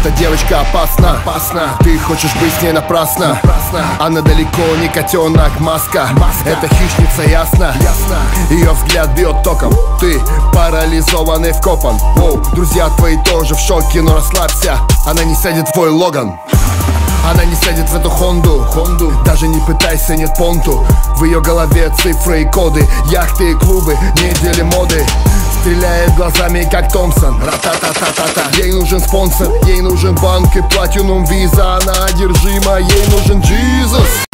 Эта девочка опасна, ты хочешь быть с ней напрасно. Она далеко не котенок, маска. Это хищница, ясно? Ее взгляд бьет током, ты парализован и вкопан. Друзья твои тоже в шоке, но расслабься. Она не сядет в твой Логан. Она не сядет в эту Хонду. Даже не пытайся, нет понту. В ее голове цифры и коды, яхты и клубы, недели моды. Стреляет глазами, как Томпсон. Ра-та-та-та-та-та. Ей нужен спонсор, ей нужен банк и платинум виза. Она одержима, ей нужен Джизус.